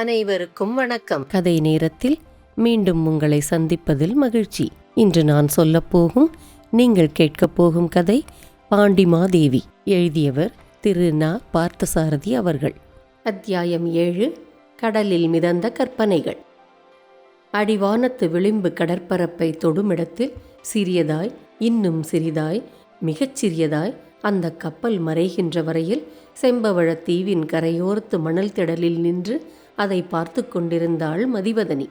அனைவருக்கும் வணக்கம். கதை நேரத்தில் மீண்டும் உங்களை சந்திப்பதில் மகிழ்ச்சி. இன்று நான் சொல்லப்போகும் நீங்கள் கேட்கப் போகும் கதை பாண்டிமாதேவி. எழுதியவர் திரு ந. பார்த்தசாரதி அவர்கள். அத்தியாயம் 7. கடலில் மிதந்த கற்பனைகள். அடிவானத்து விளிம்பு கடற்பரப்பை தொடுமிடத்தில் சிறியதாய், இன்னும் சிறிதாய், மிகச் சிறியதாய் அந்த கப்பல் மறைகின்ற வரையில் செம்பவழத் தீவின் கரையோரத்து மணல் திடலில் நின்று அதை பார்த்து கொண்டிருந்தாள் மதிவதனி.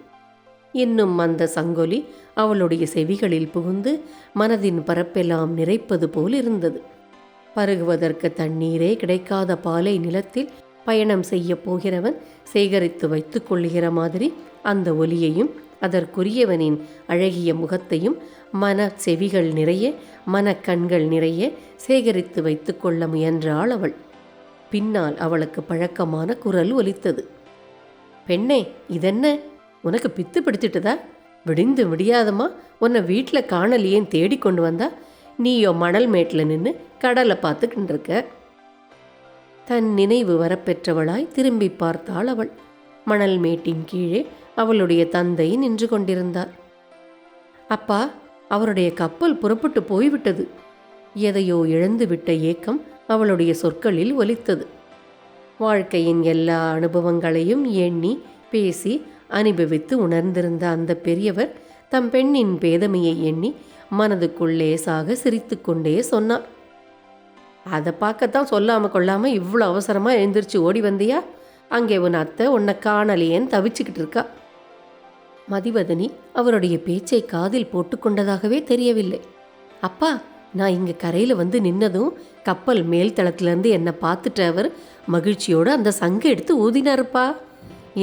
இன்னும் அந்த சங்கொலி அவளுடைய செவிகளில் புகுந்து மனதின் பரப்பெல்லாம் நிறைப்பது போல் இருந்தது. பருகுவதற்கு தண்ணீரே கிடைக்காத பாலை நிலத்தில் பயணம் செய்ய போகிறவன் சேகரித்து வைத்து கொள்ளுகிற மாதிரி அந்த ஒலியையும் அதற்குரியவனின் அழகிய முகத்தையும் மன செவிகள் நிறைய, மனக்கண்கள் நிறைய சேகரித்து வைத்து கொள்ள முயன்றாள் அவள். பின்னால் அவளுக்கு பழக்கமான குரல் ஒலித்தது. பெண்ணே, இதென்ன, உனக்கு பித்து பிடிச்சிட்டுதா? விடிந்து விடியாதமா உன்னை வீட்டில் காணலியேன்னு தேடி கொண்டு வந்தா நீயோ மணல் மேட்டில் நின்று கடலை பார்த்துக்கிட்டு இருக்க. தன் நினைவு வரப்பெற்றவளாய் திரும்பி பார்த்தாள் அவள். மணல் மேட்டின் கீழே அவளுடைய தந்தை நின்று கொண்டிருந்தார். அப்பா, அவருடைய கப்பல் புறப்பட்டு போய்விட்டது. எதையோ இழந்துவிட்ட ஏக்கம் அவளுடைய சொற்களில் ஒலித்தது. வாழ்க்கையின் எல்லா அனுபவங்களையும் எண்ணி பேசி அனுபவித்து உணர்ந்திருந்த அந்த பெரியவர் தம் பெண்ணின் பேதமையை எண்ணி மனதுக்குள்ளே சாக சிரித்து கொண்டே சொன்னார். அதை பார்க்கத்தான் சொல்லாமல் கொள்ளாமல் இவ்வளோ அவசரமாக எழுந்திரிச்சு ஓடி வந்தியா? அங்கே உன் அத்தை உன்னை காணலையேன்னு தவிச்சுக்கிட்டு இருக்கா. மதிவதனி அவருடைய பேச்சை காதில் போட்டுக்கொண்டதாகவே தெரியவில்லை. அப்பா, நான் இங்கே கரையில் வந்து நின்னதும் கப்பல் மேல் தளத்திலேருந்து என்னை பார்த்துட்டு அவர் மகிழ்ச்சியோடு அந்த சங்கை எடுத்து ஊதினாருப்பா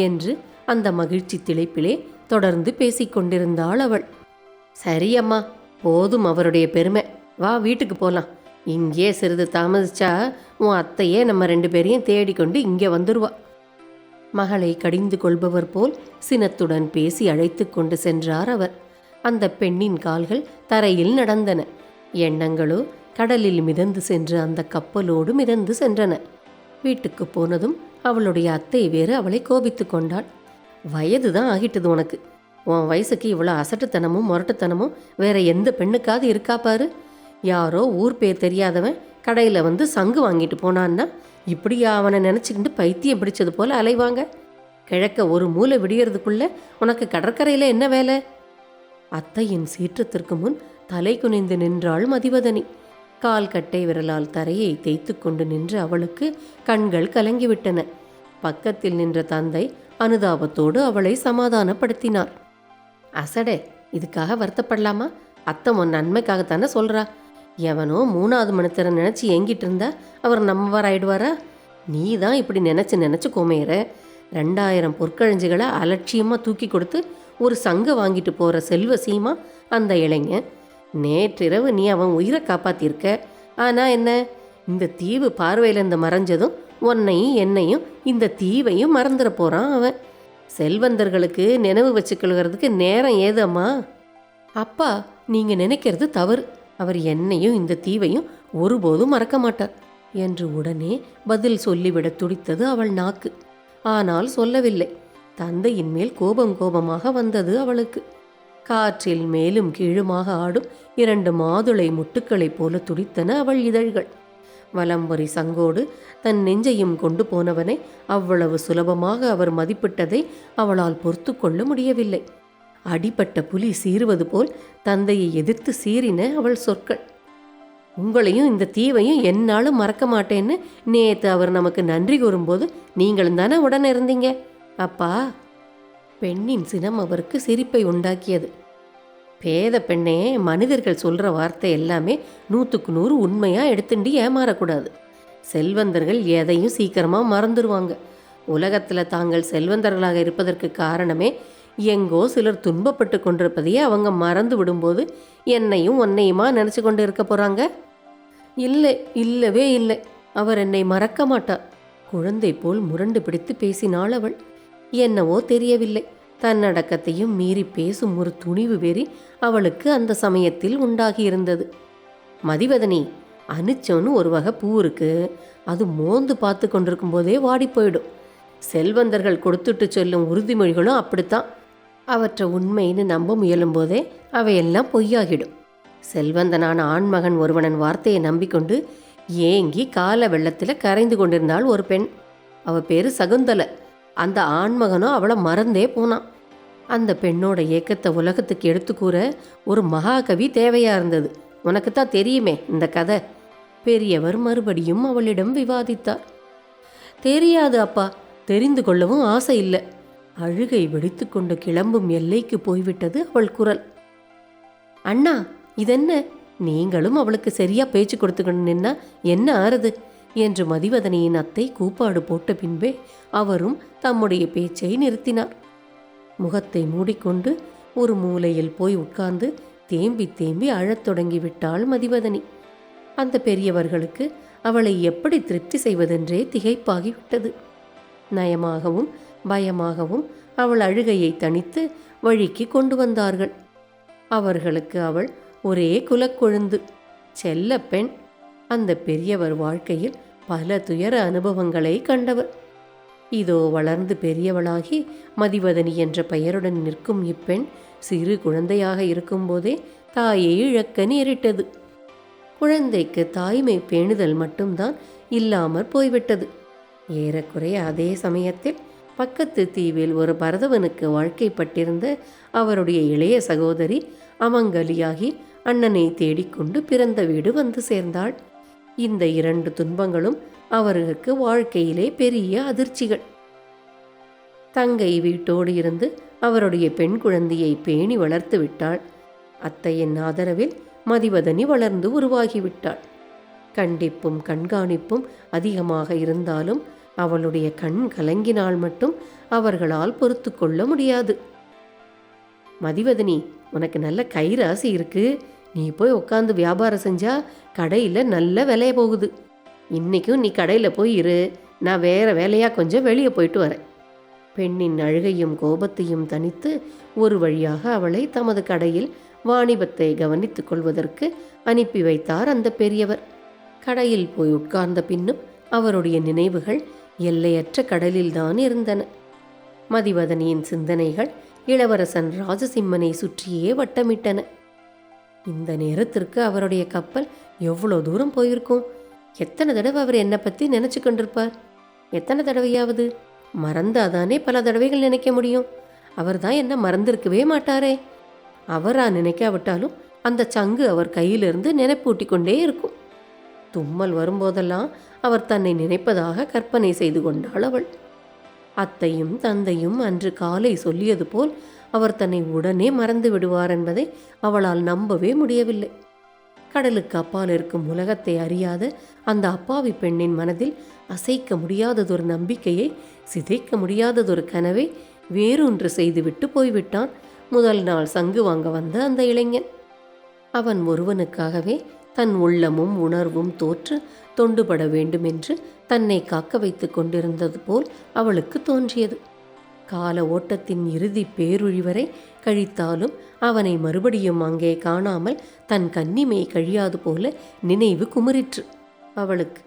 என்று அந்த மகிழ்ச்சி திளைப்பிலே தொடர்ந்து பேசிக்கொண்டிருந்தாள் அவள். சரியம்மா, போதும் அவருடைய பெருமை. வா, வீட்டுக்கு போகலாம். இங்கே சிறிது தாமதிச்சா உன் அத்தையே நம்ம 2 பேரையும் தேடிக்கொண்டு இங்கே வந்துடுவா. மகளை கடிந்து கொள்பவர் போல் சினத்துடன் பேசி அழைத்து கொண்டு சென்றார் அவர். அந்த பெண்ணின் கால்கள் தரையில் நடந்தன. எண்ணங்களோ கடலில் மிதந்து சென்று அந்த கப்பலோடு மிதந்து சென்றன. வீட்டுக்கு போனதும் அவளுடைய அத்தை வேறு அவளை கோபித்து கொண்டாள். வயது தான் ஆகிட்டது உனக்கு. உன் வயசுக்கு இவ்வளோ அசட்டுத்தனமும் முரட்டுத்தனமும் வேற எந்த பெண்ணுக்காவது இருக்கா பாரு. யாரோ ஊர் பேர் தெரியாதவன் கடையில் வந்து சங்கு வாங்கிட்டு போனான்னா இப்படியா அவனை நினச்சிக்கிட்டு பைத்தியம் பிடிச்சது போல் அலைவாங்க. கிழக்க ஒரு மூளை விடியறதுக்குள்ள உனக்கு கடற்கரையில் என்ன வேலை? அத்தையின் சீற்றத்திற்கு முன் தலை குனிந்து நின்றாள் மதிவதனி. கால் கட்டை விரலால் தரையை தேய்த்து கொண்டு நின்ற அவளுக்கு கண்கள் கலங்கிவிட்டன. பக்கத்தில் நின்ற தந்தை அனுதாபத்தோடு அவளை சமாதானப்படுத்தினார். அசடே, இதுக்காக வருத்தப்படலாமா? அத்தை உன் நன்மைக்காகத்தானே சொல்கிறா. எவனோ 3வது மணித்தர நினச்சி ஏங்கிட்டு இருந்தா அவர் நம்மவாராயிடுவாரா? நீ தான் இப்படி நினச்சி கோமையிற. 2000 பொற்கழிஞ்சுகளை அலட்சியமாக தூக்கி கொடுத்து ஒரு சங்கை வாங்கிட்டு போகிற செல்வ சீமா அந்த இளைஞன். நேற்றிரவு நீ அவன் உயிரை காப்பாற்றிருக்க. ஆனால் என்ன, இந்த தீவு பார்வையிலேருந்து மறைஞ்சதும் உன்னையும் என்னையும் இந்த தீவையும் மறந்துட போகிறான் அவன். செல்வந்தர்களுக்கு நினைவு வச்சுக்கொள்கிறதுக்கு நேரம் ஏதம்மா? அப்பா, நீங்கள் நினைக்கிறது தவறு. அவர் என்னையும் இந்த தீவையும் ஒருபோதும் மறக்க மாட்டார் என்று உடனே பதில் சொல்லிவிட துடித்தது அவள் நாக்கு. ஆனால் சொல்லவில்லை. தந்தையின் மேல் கோபமாக வந்தது அவளுக்கு. காற்றில் மேலும் கீழுமாக ஆடும் 2 மாதுளை முட்டுக்களைப் போல துடித்தன அவள் இதழ்கள். வலம்புரி சங்கோடு தன் நெஞ்சையும் கொண்டு போனவனை அவ்வளவு சுலபமாக அவர் மதிப்பிட்டதை அவளால் பொறுத்து கொள்ள முடியவில்லை. அடிப்பட்ட புலி சீறுவது போல் தந்தையை எதிர்த்து சீறின அவள் சொற்கள். உங்களையும் இந்த தீவையும் என்னாலும் மறக்க மாட்டேன்னு நேற்று அவர் நமக்கு நன்றி கூறும்போது நீங்களும் தானே உடனே இருந்தீங்க அப்பா. பெண்ணின் சினம் அவருக்கு சிரிப்பை உண்டாக்கியது. பேத பெண்ணே, மனிதர்கள் சொல்கிற வார்த்தை எல்லாமே 100க்கு 100 உண்மையாக எடுத்துட்டு ஏமாறக்கூடாது. செல்வந்தர்கள் எதையும் சீக்கிரமாக மறந்துடுவாங்க. உலகத்தில் தாங்கள் செல்வந்தர்களாக இருப்பதற்கு காரணமே எங்கோ சிலர் துன்பப்பட்டு கொண்டிருப்பதையே அவங்க மறந்து விடும்போது என்னையும் உன்னையுமா நினச்சி கொண்டு இருக்க போகிறாங்க? இல்லை, இல்லவே இல்லை. அவர் என்னை மறக்க மாட்டார். குழந்தை போல் முரண்டு பிடித்து பேசினாள் அவள். என்னவோ தெரியவில்லை, தன்னடக்கத்தையும் மீறி பேசும் ஒரு துணிவு வெறி அவளுக்கு அந்த சமயத்தில் உண்டாகியிருந்தது. மதிவதனி, அனுச்சோன்னு ஒரு வகை பூ இருக்கு. அது மோந்து பார்த்து கொண்டிருக்கும் போதே வாடி போயிடும். செல்வந்தர்கள் கொடுத்துட்டு சொல்லும் உறுதிமொழிகளும் அப்படித்தான். அவற்றை உண்மைன்னு நம்ப முயலும் போதே அவையெல்லாம் பொய்யாகிடும். செல்வந்தனான ஆண்மகன் ஒருவனின் வார்த்தையை நம்பிக்கொண்டு ஏங்கி கால வெள்ளத்தில் கரைந்து கொண்டிருந்தாள் ஒரு பெண். அவள் பேர் சகுந்தலை. அந்த ஆண்மகனும் அவளை மறந்தே போனான். அந்த பெண்ணோட ஏக்கத்தை உலகத்துக்கு எடுத்து கூற ஒரு மகாகவி தேவையாக இருந்தது. உனக்குத்தான் தெரியுமே இந்த கதை. பெரியவர் மறுபடியும் அவளிடம் விவாதித்தார். தெரியாது அப்பா, தெரிந்து கொள்ளவும் ஆசை இல்லை. அழுகை வெடித்து கொண்டு கிளம்பும் எல்லைக்கு போய்விட்டது அவள் குரல். அண்ணா, இதென்ன? நீங்களும் அவளுக்கு சரியா பேச்சு கொடுத்துக்கணும் நின்னா என்ன ஆறுது என்று மதிவதனியின் அத்தை கூப்பாடு போட்ட பின்பே அவரும் தம்முடைய பேச்சை நிறுத்தினார். முகத்தை மூடிக்கொண்டு ஒரு மூலையில் போய் உட்கார்ந்து தேம்பி தேம்பி அழத் தொடங்கிவிட்டாள் மதிவதனி. அந்த பெரியவர்களுக்கு அவளை எப்படி திருப்தி செய்வதென்றே திகைப்பாகிவிட்டது. நயமாகவும் பயமாகவும் அவள் அழுகையை தணித்து வழிக்கு கொண்டு வந்தார்கள். அவர்களுக்கு அவள் ஒரே குலக்கொழுந்து, செல்ல பெண். அந்த பெரியவர் வாழ்க்கையில் பல துயர அனுபவங்களை கண்டவர். இதோ வளர்ந்து பெரியவளாகி மதிவதனி என்ற பெயருடன் நிற்கும் இப்பெண் சிறு குழந்தையாக இருக்கும்போதே தாயை இழக்க நேரிட்டது. குழந்தைக்கு தாய்மை பேணுதல் மட்டும்தான் இல்லாமற் போய்விட்டது. ஏறக்குறைய அதே சமயத்தில் பக்கத்து தீவில் ஒரு பரதவனுக்கு வாழ்க்கைப்பட்டிருந்த அவருடைய இளைய சகோதரி அமங்கலியாகி அண்ணனை தேடிக்கொண்டு பிறந்த வீடு வந்து சேர்ந்தாள். இந்த 2 துன்பங்களும் அவர்களுக்கு வாழ்க்கையிலே பெரிய அதிர்ச்சிகள். தங்கை வீட்டோடு இருந்து அவருடைய பெண் குழந்தையை பேணி வளர்த்து விட்டாள். அத்தையின் ஆதரவில் மதிவதனி வளர்ந்து உருவாகிவிட்டாள். கண்டிப்பும் கண்காணிப்பும் அதிகமாக இருந்தாலும் அவளுடைய கண் கலங்கினால் மட்டும் அவர்களால் பொறுத்து கொள்ள முடியாது. மதிவதனி, உனக்கு நல்ல கைராசி இருக்கு. நீ போய் உட்காந்து வியாபாரம் செஞ்சா கடையில் நல்ல விலைய போகுது. இன்றைக்கும் நீ கடையில் போய் இரு, நான் வேறு வேலையாக கொஞ்சம் வெளியே போயிட்டு வரேன். பெண்ணின் அழுகையும் கோபத்தையும் தணித்து ஒரு வழியாக அவளை தமது கடையில் வாணிபத்தை கவனித்துக் கொள்வதற்கு அனுப்பி வைத்தார் அந்த பெரியவர். கடையில் போய் உட்கார்ந்த பின்னும் அவருடைய நினைவுகள் எல்லையற்ற கடலில்தான் இருந்தன. மதிவதனியின் சிந்தனைகள் இளவரசன் ராஜசிம்மனை சுற்றியே வட்டமிட்டன. இந்த நேரத்திற்கு அவருடைய கப்பல் எவ்வளோ தூரம் போயிருக்கும்? எத்தனை தடவை அவர் என்னை பற்றி நினச்சி கொண்டிருப்பார்? எத்தனை தடவையாவது? மறந்தாதானே பல தடவைகள் நினைக்க முடியும். அவர் தான் என்ன மறந்திருக்கவே மாட்டாரே. அவரா நினைக்காவிட்டாலும் அந்த சங்கு அவர் கையிலிருந்து நினைப்பூட்டி கொண்டே இருக்கும். தும்மல் வரும்போதெல்லாம் அவர் தன்னை நினைப்பதாக கற்பனை செய்து கொண்டாள் அவள். அத்தையும் தந்தையும் அன்று காலை சொல்லியது போல் அவர் தன்னை உடனே மறந்து விடுவார் என்பதை அவளால் நம்பவே முடியவில்லை. கடலுக்கு அப்பால் இருக்கும் உலகத்தை அறியாத அந்த அப்பாவி பெண்ணின் மனதில் அசைக்க முடியாததொரு நம்பிக்கையை, சிதைக்க முடியாததொரு கனவை வேறொன்று செய்துவிட்டு போய்விட்டான் முதல் நாள் சங்கு வாங்க வந்த அந்த இளைஞன். அவன் ஒருவனுக்காகவே தன் உள்ளமும் உணர்வும் தோற்று தொண்டுபட வேண்டுமென்று தன்னை காக்க வைத்து கொண்டிருந்தது போல் அவளுக்கு தோன்றியது. கால ஓட்டத்தின் இறுதி பேருழிவரை கழித்தாலும் அவனை மறுபடியும் அங்கே காணாமல் தன் கன்னிமை கழியாது போல நினைவு குமுறிற்று அவளுக்கு.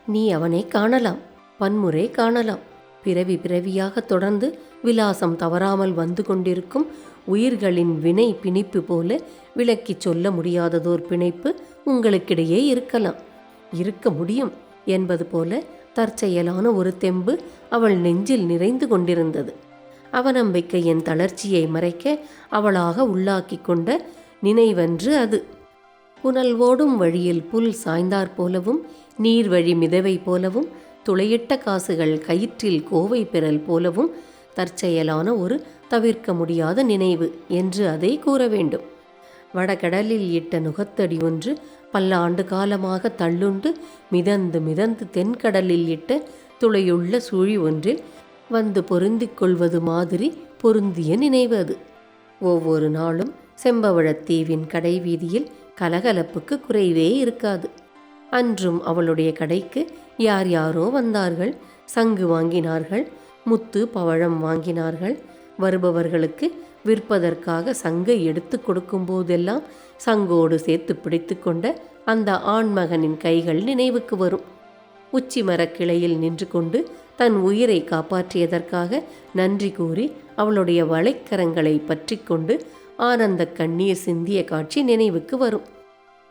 நீ அவனை காணலாம், பன்முறை காணலாம். பிறவி பிறவியாக தொடர்ந்து விலாசம் தவறாமல் வந்து கொண்டிருக்கும் உயிர்களின் வினை பிணைப்பு போல விளக்கிச் சொல்ல முடியாததோர் பிணைப்பு உங்களுக்கிடையே இருக்கலாம், இருக்க முடியும் என்பது போல தற்செயலான ஒரு தெம்பு அவள் நெஞ்சில் நிறைந்து கொண்டிருந்தது. அவநம்பிக்கையின் தளர்ச்சியை மறைக்க அவளாக உள்ளாக்கி கொண்ட நினைவன்று அது. புனல் ஓடும் வழியில் புல் சாய்ந்தாற் போலவும், நீர்வழி மிதவை போலவும், துளையிட்ட காசுகள் கயிற்றில் கோவை பெறல் போலவும் தற்செயலான ஒரு தவிர்க்க முடியாத நினைவு என்று அதை கூற வேண்டும். வடகடலில் இட்ட நுகத்தடி ஒன்று பல்லாண்டு காலமாக தள்ளுண்டு மிதந்து மிதந்து தென்கடலில் இட்ட துளையுள்ள சுழி ஒன்றில் வந்து பொருந்திக் கொள்வது மாதிரி பொருந்திய நினைவு அது. ஒவ்வொரு நாளும் செம்பவழத்தீவின் கடை வீதியில் கலகலப்புக்கு குறைவே இருக்காது. அன்றும் அவளுடைய கடைக்கு யார் யாரோ வந்தார்கள், சங்கு வாங்கினார்கள், முத்து பவழம் வாங்கினார்கள். வருபவர்களுக்கு விற்பதற்காக சங்கை எடுத்து கொடுக்கும் போதெல்லாம் சங்கோடு சேர்த்து பிடித்து கொண்ட அந்த ஆண்மகனின் கைகள் நினைவுக்கு வரும். உச்சி மரக்கிளையில் நின்று கொண்டு தன் உயிரை காப்பாற்றியதற்காக நன்றி கூறி அவளுடைய வளைக்கரங்களை பற்றி கொண்டு ஆனந்த கண்ணீர் சிந்திய காட்சி நினைவுக்கு வரும்.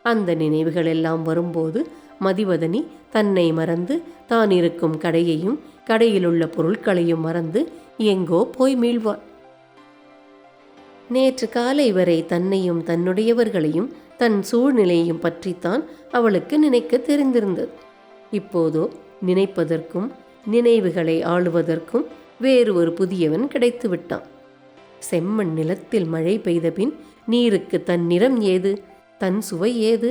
அந்த நினைவுகள் எல்லாம் வரும்போது மதிவதனி தன்னை மறந்து தான் இருக்கும் கடையையும் கடையிலுள்ள பொருட்களையும் மறந்து எங்கோ போய் மீள்வாள். நேற்று காலை வரை தன்னையும் தன்னுடையவர்களையும் தன் சூழ்நிலையையும் பற்றித்தான் அவளுக்கு நினைக்க தெரிந்திருந்தது. இப்போதோ நினைப்பதற்கும் நினைவுகளை ஆளுவதற்கும் வேறு ஒரு புதியவன் கிடைத்து விட்டான். செம்மண் நிலத்தில் மழை பெய்த பின் நீருக்கு தன் நிறம் ஏது, தன் சுவை ஏது,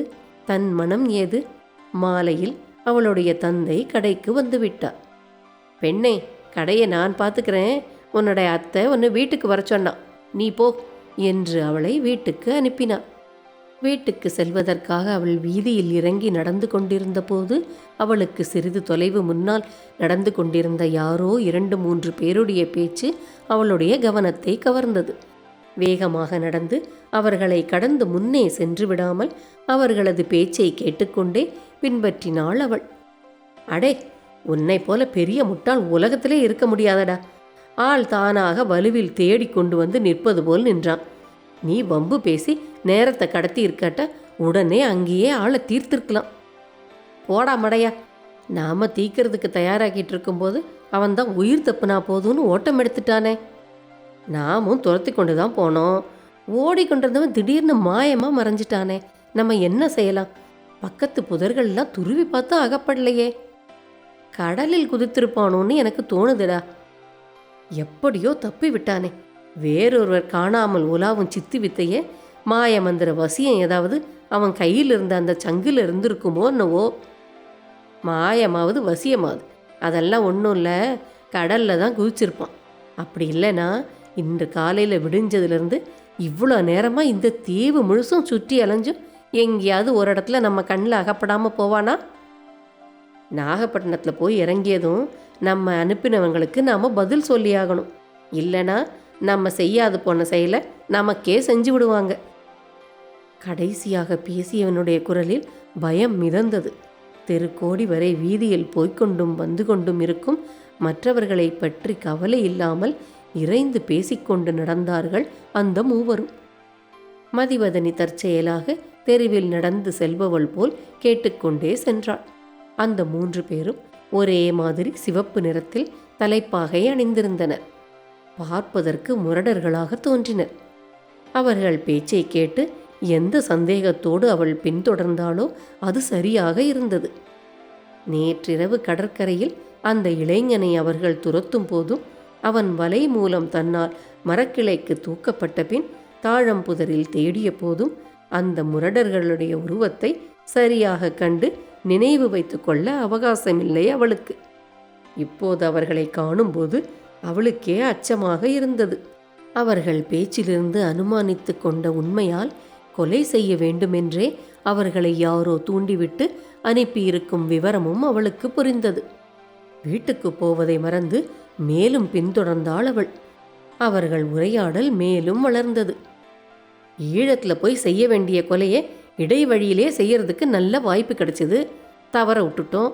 தன் மனம் ஏது? மாலையில் அவளுடைய தந்தை கடைக்கு வந்து விட்டார். பெண்ணே, கடையை நான் பார்த்துக்கிறேன், உன்னுடைய அத்தை உன்னை வீட்டுக்கு வர சொன்னான், நீ போ என்று அவளை வீட்டுக்கு அனுப்பினார். வீட்டுக்கு செல்வதற்காக அவள் வீதியில் இறங்கி நடந்து கொண்டிருந்த போது அவளுக்கு சிறிது தொலைவு முன்னால் நடந்து கொண்டிருந்த யாரோ 2-3 பேருடைய பேச்சு அவளுடைய கவனத்தை கவர்ந்தது. வேகமாக நடந்து அவர்களை கடந்து முன்னே சென்று விடாமல் அவர்களது பேச்சை கேட்டுக்கொண்டே பின்பற்றினாள் அவள். அடே, உன்னை போல பெரிய முட்டாள் உலகத்திலே இருக்க முடியாதடா. ஆள் தானாக வலுவில் தேடி கொண்டு வந்து நிற்பது போல் நின்றான். நீ வம்பு பேசி நேரத்தை கடத்தி இருக்கட்ட உடனே அங்கேயே ஆளை தீர்த்திருக்கலாம். போடா மடையா, நாம தீக்கிறதுக்கு தயாராகிட்டு இருக்கும்போது அவன் தான் உயிர் தப்புனா போதும்னு ஓட்டம் எடுத்துட்டானே. நாமும் துரத்தி கொண்டு தான் போனோம். ஓடிக்கொண்டிருந்தவன் திடீர்னு மாயமாக மறைஞ்சிட்டானே. நம்ம என்ன செய்யலாம்? பக்கத்து புதர்கள்லாம் துருவி பார்த்தா அகப்படலையே. கடலில் குதித்திருப்பானோன்னு எனக்கு தோணுதுடா. எப்படியோ தப்பி விட்டானே. வேறொருவர் காணாமல் உலாவும் சித்து வித்தையே மாயமந்திர வசியம் ஏதாவது அவன் கையில் இருந்த அந்த சங்கில் இருந்திருக்குமோ என்னவோ. மாயமாவது வசியமாவது அதெல்லாம் ஒன்றும் இல்லை, கடலில் தான் குதிச்சிருப்பான். அப்படி இல்லைன்னா இன்று காலையில் விடிஞ்சதுலேருந்து இவ்வளோ நேரமாக இந்த தீவு முழுசும் சுற்றி அலைஞ்சும் எங்கேயாவது ஒரு இடத்துல நம்ம கண்ணில் அகப்படாமல் போவானா? நாகப்பட்டினத்தில் போய் இறங்கியதும் நம்ம அனுப்பினவங்களுக்கு நாம் பதில் சொல்லியாகணும். இல்லைனா நம்ம செய்யாது போன செயலை நமக்கே செஞ்சு விடுவாங்க. கடைசியாக பேசியவனுடைய குரலில் பயம் மிதந்தது. தெருக்கோடி வரை வீதியில் போய்கொண்டும் வந்து கொண்டும் இருக்கும் மற்றவர்களை பற்றி கவலை இல்லாமல் இறைந்து பேசிக்கொண்டு நடந்தார்கள் அந்த மூவரும். மதிவதனி தற்செயலாக தெருவில் நடந்து செல்பவள் போல் கேட்டுக்கொண்டே சென்றாள். அந்த 3 பேரும் ஒரே மாதிரி சிவப்பு நிறத்தில் தலைப்பாகை அணிந்திருந்தனர். பார்ப்பதற்கு முரடர்களாக தோன்றினர். அவர்கள் பேச்சை கேட்டு எந்த சந்தேகத்தோடு அவள் பின்தொடர்ந்தாளோ அது சரியாக இருந்தது. நேற்றிரவு கடற்கரையில் அந்த இளைஞனை அவர்கள் துரத்தும் போதும் அவன் வலை மூலம் தன்னால் மரக்கிளைக்கு தூக்கப்பட்ட பின் தாழம்புதரில் தேடிய போதும் அந்த முரடர்களுடைய உருவத்தை சரியாக கண்டு நினைவு வைத்து கொள்ள அவகாசமில்லை அவளுக்கு. இப்போது அவர்களை காணும்போது அவளுக்கே அச்சமாக இருந்தது. அவர்கள் பேச்சிலிருந்து அனுமானித்து கொண்ட உண்மையால் கொலை செய்ய வேண்டுமென்றே அவர்களை யாரோ தூண்டிவிட்டு அனுப்பியிருக்கும் விவரமும் அவளுக்கு புரிந்தது. வீட்டுக்கு போவதை மறந்து மேலும் பின்தொடர்ந்தாள் அவள். அவர்கள் உரையாடல் மேலும் வளர்ந்தது. ஈழத்தில் போய் செய்ய வேண்டிய கொலையை இடைவழியிலே செய்யறதுக்கு நல்ல வாய்ப்பு கிடைச்சிது, தவற விட்டுட்டோம்.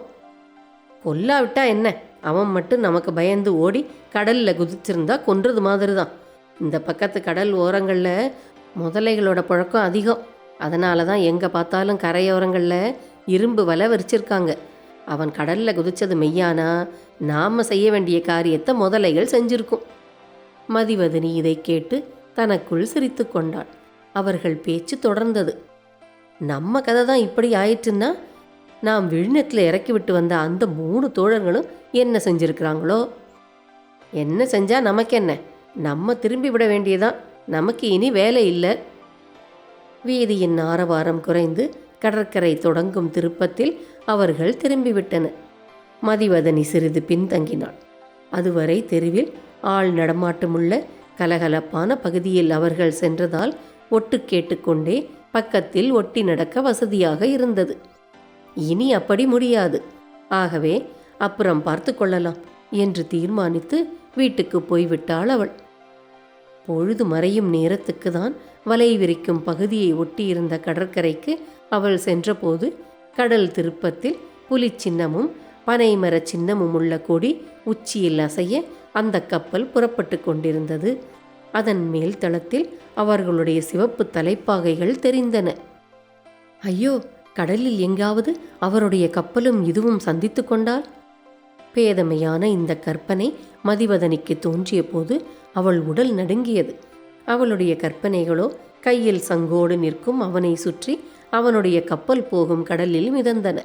கொல்லாவிட்டா என்ன, அவன் மட்டும் நமக்கு பயந்து ஓடி கடலில் குதிச்சிருந்தா கொன்றது மாதிரி தான். இந்த பக்கத்து கடல் ஓரங்களில் முதலைகளோட பழக்கம் அதிகம். அதனால தான் எங்கே பார்த்தாலும் கரையோரங்களில் இரும்பு வலை விரிச்சிருக்காங்க. அவன் கடலில் குதிச்சது மெய்யானா நாம் செய்ய வேண்டிய காரியத்தை முதலைகள் செஞ்சிருக்கும். மதிவதனி இதை கேட்டு தனக்குள் சிரித்து கொண்டாள். அவர்கள் பேச்சு தொடர்ந்தது. நம்ம கதை தான் இப்படி ஆயிற்றுன்னா நாம் விழுநத்தில் இறக்கி விட்டு வந்த அந்த 3 தோழர்களும் என்ன செஞ்சிருக்கிறாங்களோ? என்ன செஞ்சால் நமக்கு என்ன, நம்ம திரும்பி விட வேண்டியதான், நமக்கு இனி வேலை இல்லை. வீதியின் ஆரவாரம் குறைந்து கடற்கரை தொடங்கும் திருப்பத்தில் அவர்கள் திரும்பிவிட்டனர். மதிவதனி சிறிது பின்தங்கினாள். அதுவரை தெருவில் ஆள் நடமாட்டமுள்ள கலகலப்பான பகுதியில் அவர்கள் சென்றதால் ஒட்டு கேட்டுக்கொண்டே பக்கத்தில் ஒட்டி நடக்க வசதியாக இருந்தது. இனி அப்படி முடியாது, ஆகவே அப்புறம் பார்த்து கொள்ளலாம் என்று தீர்மானித்து வீட்டுக்கு போய்விட்டாள் அவள். பொழுது மறையும் நேரத்துக்கு தான் வலை விரிக்கும் பகுதியை ஒட்டியிருந்த கடற்கரைக்கு அவள் சென்றபோது கடல் திருப்பத்தில் புலிச்சின்னமும் பனைமர சின்னமும் உள்ள கொடி உச்சியில் அசைய அந்த கப்பல் புறப்பட்டு கொண்டிருந்தது. அதன் மேல் தளத்தில் அவர்களுடைய சிவப்பு தலைப்பாகைகள் தெரிந்தன. ஐயோ, கடலில் எங்காவது அவருடைய கப்பலும் இதுவும் சந்தித்து கொண்டால்? பேதமையான இந்த கற்பனை மதிவதனிக்கு தோன்றிய போது அவள் உடல் நடுங்கியது. அவளுடைய கற்பனைகளோ கையில் சங்கோடு நிற்கும் அவனை சுற்றி அவனுடைய கப்பல் போகும் கடலில் மிதந்தன.